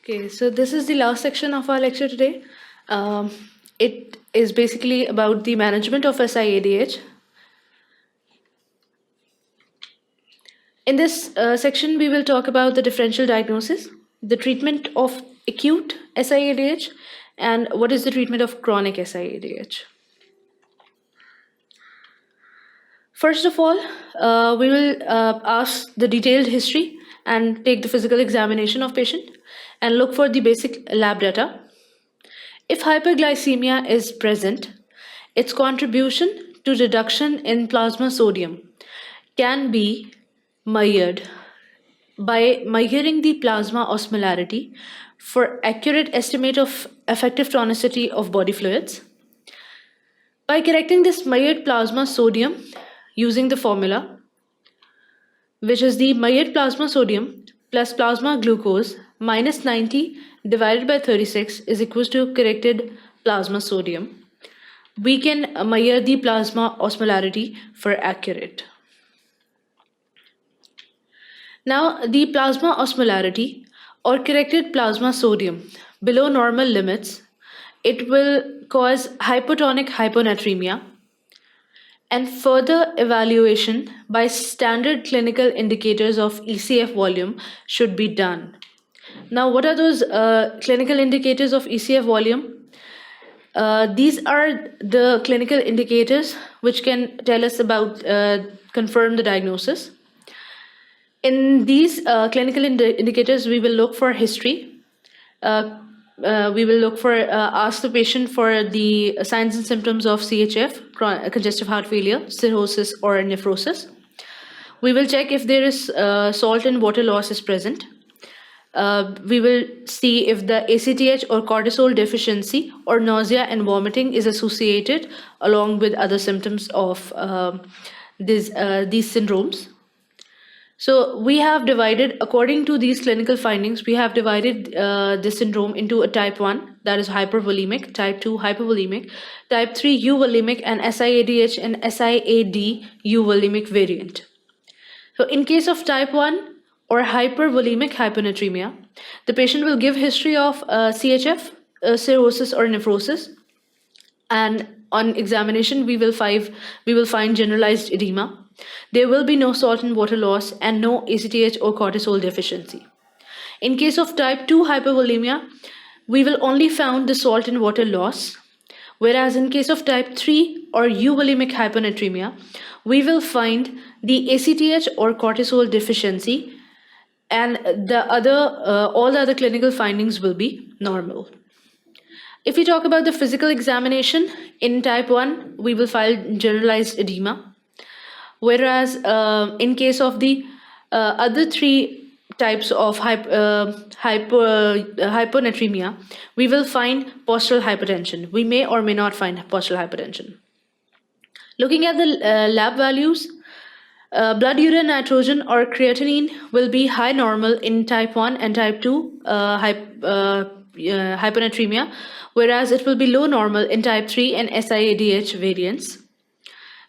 Okay, so this is the last section of our lecture today. It is basically about the management of SIADH. In this section, we will talk about the differential diagnosis, the treatment of acute SIADH, and what is the treatment of chronic SIADH. First of all, we will ask the detailed history and take the physical examination of patient and look for the basic lab data. If hyperglycemia is present, its contribution to reduction in plasma sodium can be measured by measuring the plasma osmolarity for accurate estimate of effective tonicity of body fluids. By correcting this measured plasma sodium using the formula, which is the measured plasma sodium plus plasma glucose minus 90 divided by 36 is equals to corrected plasma sodium, we can measure the plasma osmolarity for accurate. Now, the plasma osmolarity or corrected plasma sodium below normal limits, it will cause hypotonic hyponatremia, and further evaluation by standard clinical indicators of ECF volume should be done. Now, what are those clinical indicators of ECF volume? These are the clinical indicators which can tell us about, confirm the diagnosis. In these clinical indicators, we will look for history. We will look for, ask the patient for the signs and symptoms of CHF, congestive heart failure, cirrhosis, or nephrosis. We will check if there is salt and water loss is present. We will see if the ACTH or cortisol deficiency or nausea and vomiting is associated along with other symptoms of these syndromes. So we have divided, according to these clinical findings, we have divided this syndrome into a type 1, that is hypervolemic, type 2 hypovolemic, type 3 euvolemic, and SIADH and SIAD euvolemic variant. So in case of type 1 or hypervolemic hyponatremia, the patient will give history of CHF, cirrhosis, or nephrosis, and on examination we will find generalized edema. There will be no salt and water loss and no ACTH or cortisol deficiency. In case of type 2 hypovolemia, we will only find the salt and water loss, whereas in case of type 3 or euvolemic hyponatremia, we will find the ACTH or cortisol deficiency, and all the other clinical findings will be normal. If we talk about the physical examination, in type 1, we will find generalized edema. Whereas in case of the other three types of hyponatremia, we will find postural hypertension. We may or may not find postural hypertension. Looking at the lab values, blood urea nitrogen or creatinine will be high normal in type 1 and type 2 hyponatremia, whereas it will be low normal in type 3 and SIADH variants.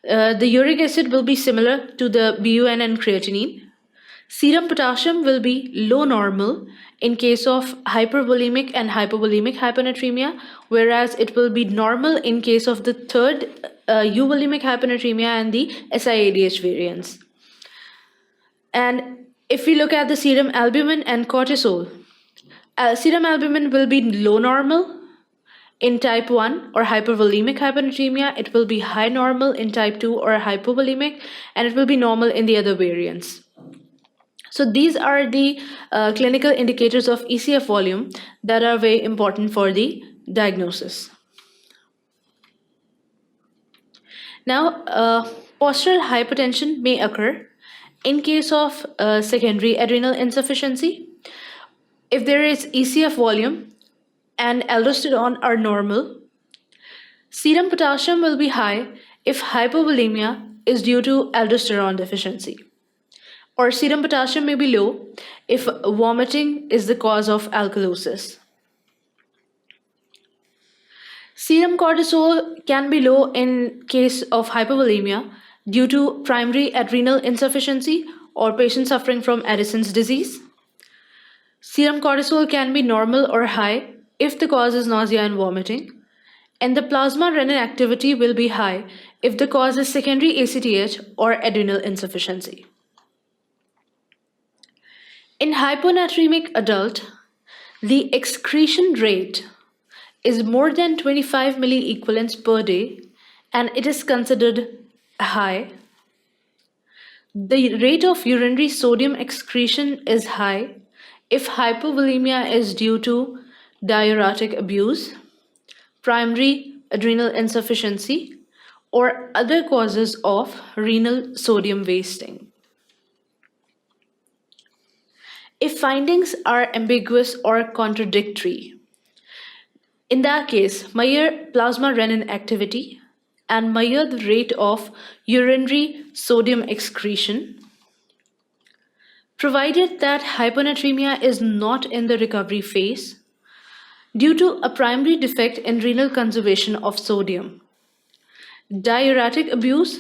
The uric acid will be similar to the BUN and creatinine. Serum potassium will be low normal in case of hypervolemic and hypovolemic hyponatremia, whereas it will be normal in case of the third euvolemic hyponatremia and the SIADH variants. And if we look at the serum albumin and cortisol, serum albumin will be low normal in type 1 or hypervolemic hyponatremia. It will be high normal in type 2 or hypovolemic, and it will be normal in the other variants. So these are the clinical indicators of ECF volume that are very important for the diagnosis. Now, postural hypertension may occur in case of secondary adrenal insufficiency. If there is ECF volume and aldosterone are normal, serum potassium will be high if hypovolemia is due to aldosterone deficiency, or serum potassium may be low if vomiting is the cause of alkalosis. Serum cortisol can be low in case of hypovolemia due to primary adrenal insufficiency or patients suffering from Addison's disease. Serum cortisol can be normal or high if the cause is nausea and vomiting, and the plasma renin activity will be high if the cause is secondary ACTH or adrenal insufficiency. In hyponatremic adult, the excretion rate is more than 25 milliequivalents per day and it is considered high. The rate of urinary sodium excretion is high if hypovolemia is due to diuretic abuse, primary adrenal insufficiency, or other causes of renal sodium wasting. If findings are ambiguous or contradictory, in that case, measure plasma renin activity and measure the rate of urinary sodium excretion, provided that hyponatremia is not in the recovery phase due to a primary defect in renal conservation of sodium. Diuretic abuse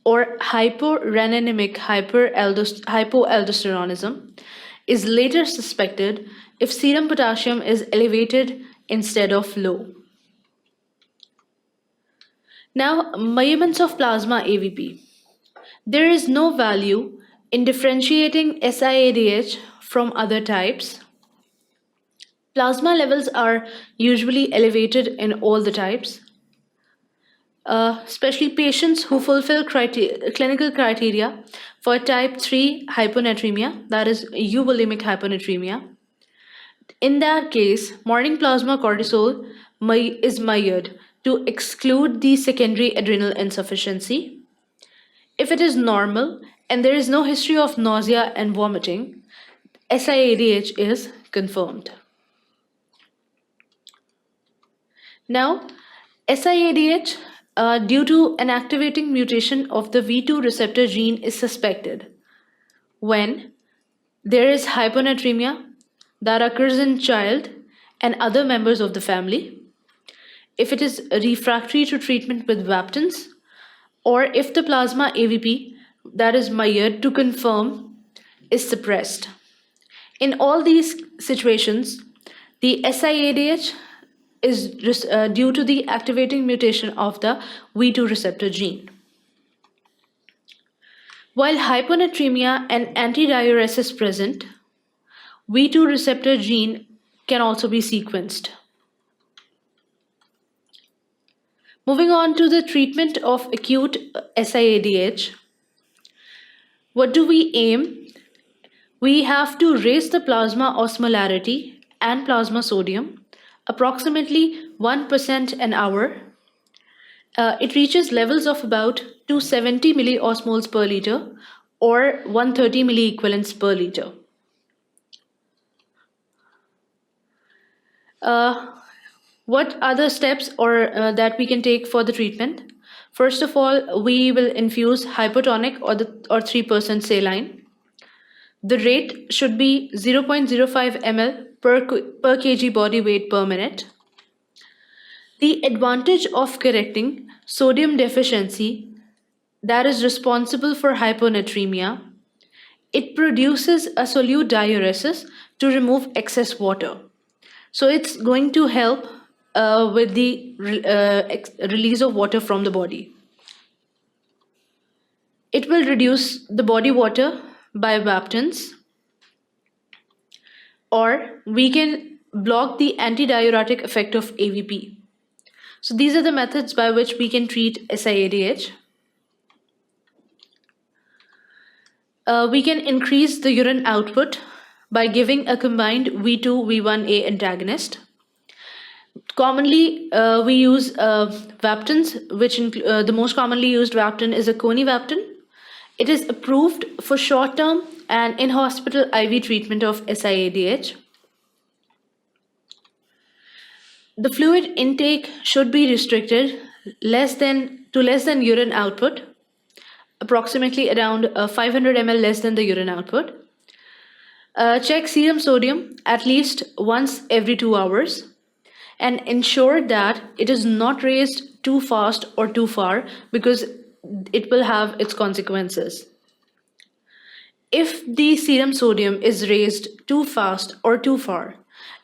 or hyporeninemic hypoaldosteronism is later suspected if serum potassium is elevated instead of low. Now, measurements of plasma AVP. There is no value in differentiating SIADH from other types. Plasma levels are usually elevated in all the types, especially patients who fulfill clinical criteria for type 3 hyponatremia, that is euvolemic hyponatremia. In that case, morning plasma cortisol is measured to exclude the secondary adrenal insufficiency. If it is normal and there is no history of nausea and vomiting, SIADH is confirmed. Now, SIADH due to an activating mutation of the V2 receptor gene is suspected when there is hyponatremia that occurs in child and other members of the family, if it is refractory to treatment with Vaptans, or if the plasma AVP that is measured to confirm is suppressed. In all these situations, the SIADH is due to the activating mutation of the V2 receptor gene. While hyponatremia and antidiuresis is present, V2 receptor gene can also be sequenced. Moving on to the treatment of acute SIADH, what do we aim? We have to raise the plasma osmolarity and plasma sodium approximately 1% an hour. It reaches levels of about 270 milliosmoles per liter or 130 milliequivalents per liter. What are the steps that we can take for the treatment? First of all, we will infuse hypotonic or 3% saline. The rate should be 0.05 ml per kg body weight per minute. The advantage of correcting sodium deficiency that is responsible for hyponatremia, it produces a solute diuresis to remove excess water. So it's going to help with the release of water from the body. It will reduce the body water by Vaptans, or we can block the antidiuretic effect of AVP. So these are the methods by which we can treat SIADH. We can increase the urine output by giving a combined V2-V1A antagonist. Commonly, we use Vaptans, which the most commonly used Vaptan is a conivaptan. It is approved for short-term and in-hospital IV treatment of SIADH. The fluid intake should be restricted less than urine output, approximately around 500 ml less than the urine output. Check serum sodium at least once every 2 hours and ensure that it is not raised too fast or too far because it will have its consequences. If the serum sodium is raised too fast or too far,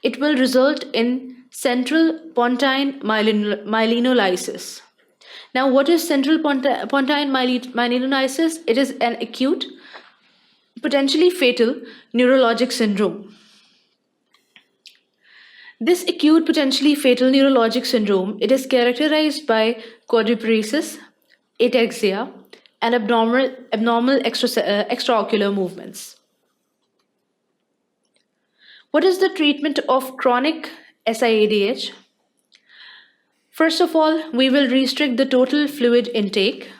it will result in central pontine myelinolysis. Now, what is central pontine myelinolysis? It is an acute, potentially fatal neurologic syndrome. This acute, potentially fatal neurologic syndrome, it is characterized by quadriparesis, ataxia, and abnormal extraocular movements. What is the treatment of chronic SIADH? First of all, we will restrict the total fluid intake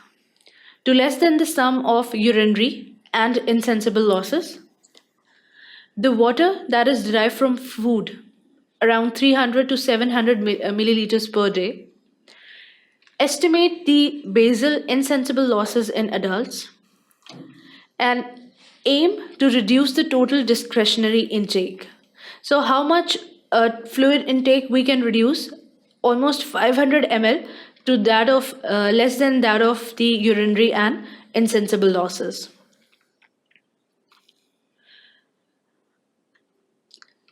to less than the sum of urinary and insensible losses. The water that is derived from food, around 300 to 700 milliliters per day. Estimate the basal insensible losses in adults and aim to reduce the total discretionary intake. So how much fluid intake we can reduce? Almost 500 ml to that of less than that of the urinary and insensible losses.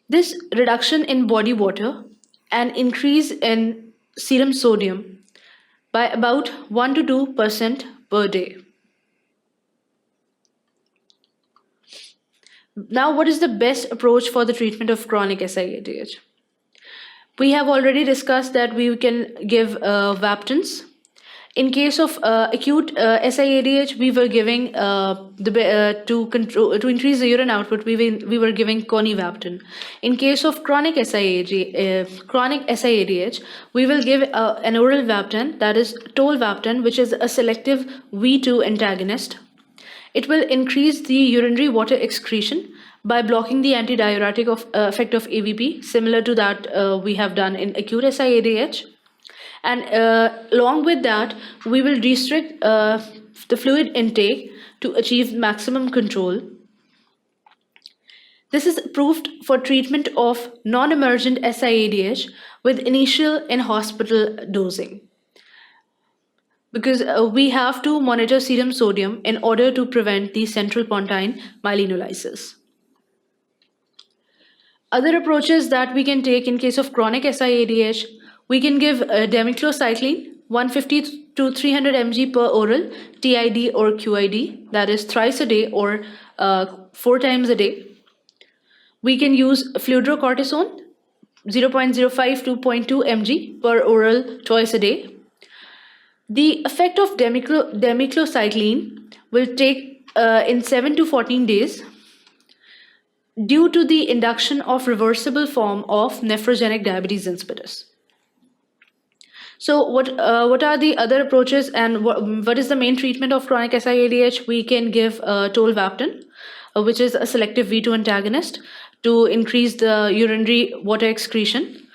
This reduction in body water and increase in serum sodium by about 1 to 2% per day. Now, what is the best approach for the treatment of chronic SIADH? We have already discussed that we can give Vaptans. In case of acute SIADH, we were giving to increase the urine output. We were giving conivaptan. In case of chronic SIADH, we will give an oral Vaptan, that is tolvaptan, which is a selective V2 antagonist. It will increase the urinary water excretion by blocking the antidiuretic effect of AVP, similar to that we have done in acute SIADH. And along with that, we will restrict the fluid intake to achieve maximum control. This is approved for treatment of non-emergent SIADH with initial in-hospital dosing, because we have to monitor serum sodium in order to prevent the central pontine myelinolysis. Other approaches that we can take in case of chronic SIADH, we can give demiclocycline 150 to 300 mg per oral, TID or QID, that is thrice a day or 4 times a day. We can use fludrocortisone 0.05 to 0.2 mg per oral twice a day. The effect of demiclocycline will take in 7 to 14 days due to the induction of reversible form of nephrogenic diabetes insipidus. So what are the other approaches, and what is the main treatment of chronic SIADH? We can give tolvaptan, which is a selective V2 antagonist to increase the urinary water excretion.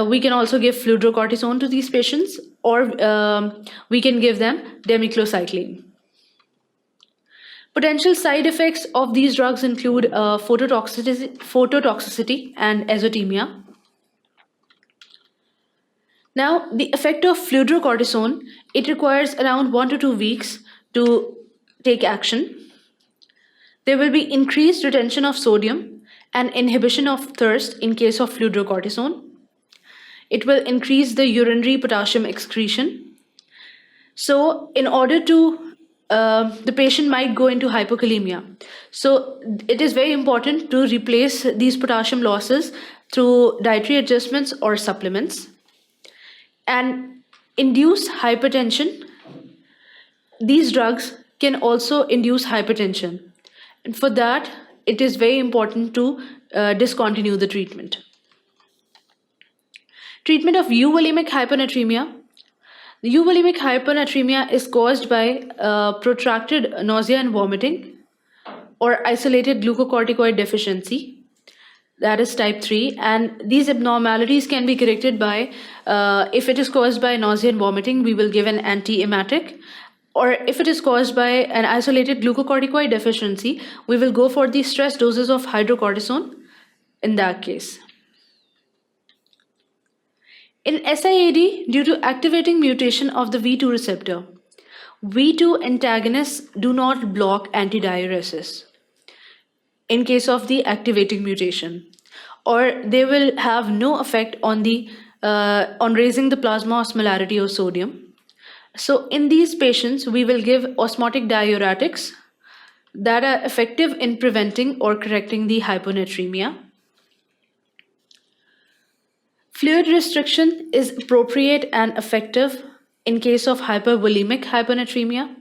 We can also give fludrocortisone to these patients, or we can give them demiclocycline. Potential side effects of these drugs include phototoxicity and azotemia. Now, the effect of fludrocortisone, it requires around 1 to 2 weeks to take action. There will be increased retention of sodium and inhibition of thirst in case of fludrocortisone. It will increase the urinary potassium excretion. So, in order to, the patient might go into hypokalemia. So, it is very important to replace these potassium losses through dietary adjustments or supplements. And induce hypertension. These drugs can also induce hypertension. And for that, it is very important to discontinue the treatment. Treatment of euvolemic hyponatremia. The euvolemic hyponatremia is caused by protracted nausea and vomiting or isolated glucocorticoid deficiency. That is type 3, and these abnormalities can be corrected by, if it is caused by nausea and vomiting, we will give an anti-emetic, or if it is caused by an isolated glucocorticoid deficiency, we will go for the stress doses of hydrocortisone in that case. In SIAD, due to activating mutation of the V2 receptor, V2 antagonists do not block antidiuresis. in case of the activating mutation, or they will have no effect on the on raising the plasma osmolarity of sodium. So in these patients, we will give osmotic diuretics that are effective in preventing or correcting the hyponatremia. Fluid restriction is appropriate and effective in case of hypervolemic hyponatremia.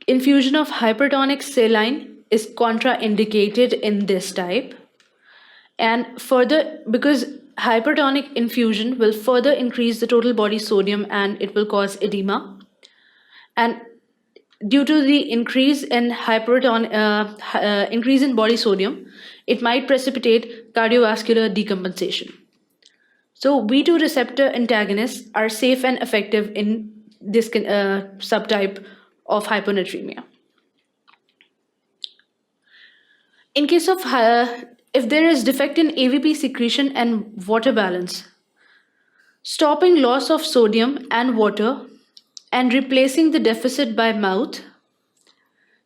Infusion of hypertonic saline is contraindicated in this type. And further, because hypertonic infusion will further increase the total body sodium and it will cause edema. And due to the increase in increase in body sodium, it might precipitate cardiovascular decompensation. So V2 receptor antagonists are safe and effective in this subtype of hyponatremia. In case of if there is defect in AVP secretion and water balance, stopping loss of sodium and water and replacing the deficit by mouth,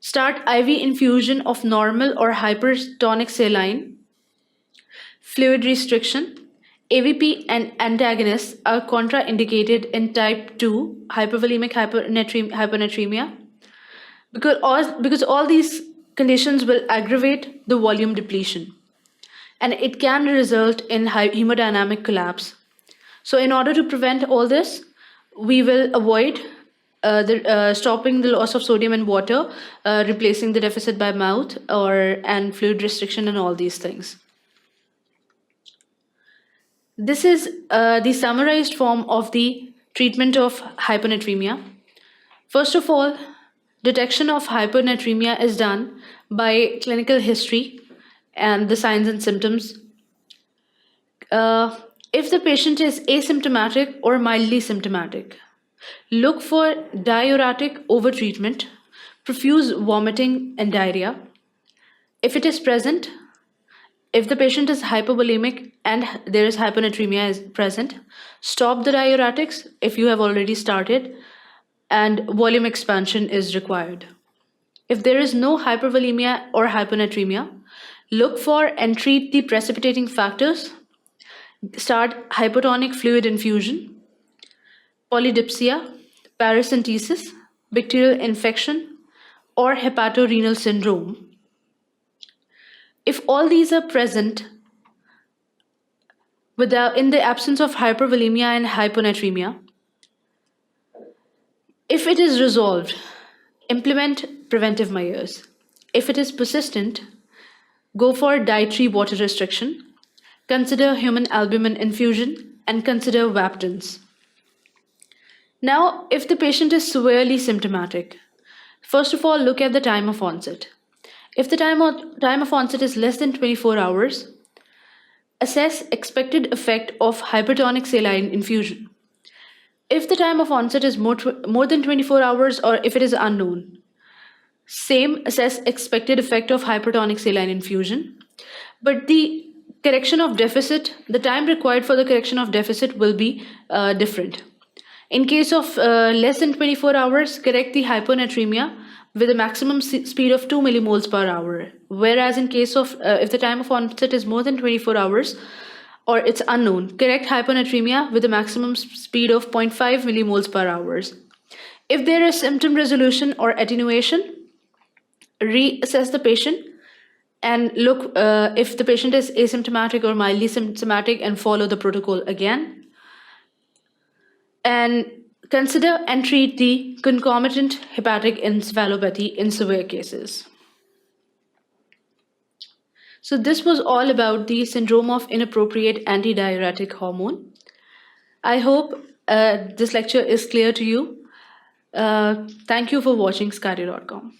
start IV infusion of normal or hypertonic saline, fluid restriction. AVP and antagonists are contraindicated in type 2 hypervolemic hyponatremia because all these conditions will aggravate the volume depletion and it can result in hemodynamic collapse. So in order to prevent all this, we will avoid stopping the loss of sodium and water, replacing the deficit by mouth and fluid restriction and all these things. This is the summarized form of the treatment of hyponatremia. First of all, detection of hyponatremia is done by clinical history and the signs and symptoms. If the patient is asymptomatic or mildly symptomatic, look for diuretic overtreatment, profuse vomiting and diarrhea. If it is present, if the patient is hypovolemic and there is hyponatremia is present, stop the diuretics if you have already started and volume expansion is required. If there is no hypervolemia or hyponatremia, look for and treat the precipitating factors. Start hypotonic fluid infusion, polydipsia, paracentesis, bacterial infection, or hepatorenal syndrome. If all these are present in the absence of hypervolemia and hyponatremia, if it is resolved, implement preventive measures. If it is persistent, go for dietary water restriction, consider human albumin infusion, and consider Vaptans. Now, if the patient is severely symptomatic, first of all, look at the time of onset. If the time of onset is less than 24 hours, assess expected effect of hypertonic saline infusion. If the time of onset is more than 24 hours or if it is unknown, same, assess expected effect of hypertonic saline infusion. But the correction of deficit, the time required for the correction of deficit will be different. In case of less than 24 hours, correct the hyponatremia with a maximum speed of 2 millimoles per hour. Whereas in case of, if the time of onset is more than 24 hours or it's unknown, correct hyponatremia with a maximum speed of 0.5 millimoles per hour. If there is symptom resolution or attenuation, reassess the patient and look if the patient is asymptomatic or mildly symptomatic and follow the protocol again. And consider and treat the concomitant hepatic encephalopathy in severe cases. So this was all about the syndrome of inappropriate antidiuretic hormone. I hope this lecture is clear to you. Thank you for watching sqadia.com.